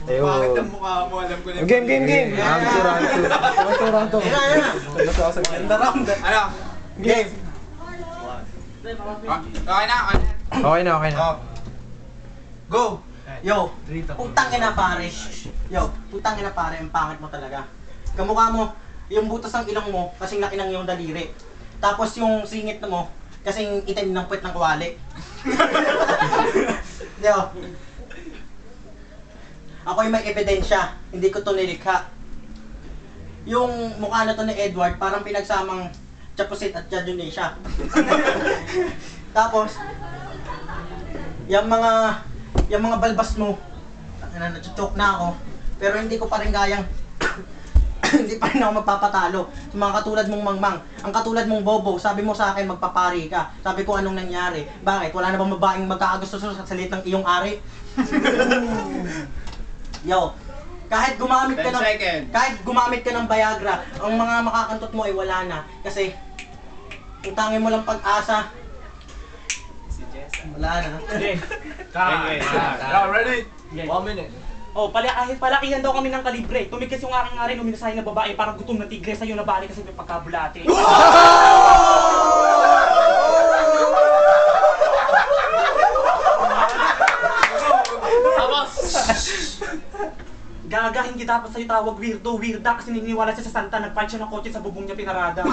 Ayun. Bakit ang mukha mo? Alam ko na yung... Game. Ranto. Ganda round. Ano? Game. Okay na? Okay na. Oh. Go! Yo, putang ina pare. Yo, putang ina pare, ang pangit mo talaga. Kamukha mo, yung butas ng ilong mo, kasing laki ng iyong daliri. Tapos yung singit mo, kasing itim ng puwet ng kuwali. Yo. Ako'y may ebidensya, hindi ko to nilikha. Yung mukha na to ni Edward, parang pinagsamang Chapusit at Jadonesia. Tapos, yung mga balbas mo, nachochoke na ako, pero hindi ko pa rin kayang, hindi pa rin ako magpapatalo sa mga katulad mong mangmang. Ang katulad mong bobo, sabi mo sa akin magpapari ka. Sabi ko anong nangyari? Bakit? Wala na bang babaeng magkakagusto sa salit ng iyong ari? Yo, kahit gumamit ka 10 seconds. kahit gumamit ka ng Viagra, ang mga makakantot mo ay wala na kasi utangin mo lang pag-asa. Wala na. Okay. Ready? 1 minute. Oh, palakihan daw kami ng kalibre. Tumigis yung aking ari, uminasahin na babae, parang gutom na tigre sa'yo na bali kasi may pagkabulate. Gagahin kita pa sa'yo tawag weirda kasi niniwala siya sa Santa, nagpark siya ng kotse sa bubong niya pinarada.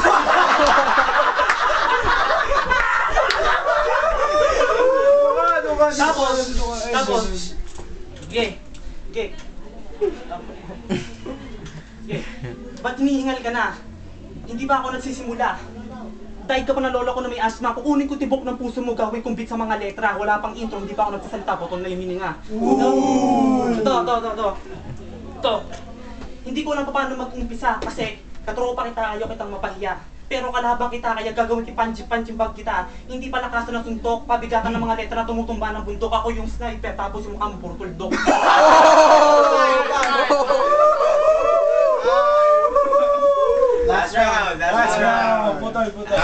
Tapos, Ge, ba't hinihingal ka na? Hindi ba ako nagsisimula? Dahil ka pa ng lola ko na may asthma, kukunin ko tibok ng puso mo, gawin kong beat sa mga letra. Wala pang intro, hindi pa ako nagsasalita, butol na yung hininga. Ito. Hindi ko lang paano mag-umpisa kasi katropa kita, ayaw kitang mapahiya. Pero kalabang kita, kaya gagawin ki-punching bag kita. Hindi pala kaso ng suntok, pabigatan ng mga letra, tumutumba ng bundok. Ako yung sniper, tapos yung mukha mo puro tuldok. Last round. Putol.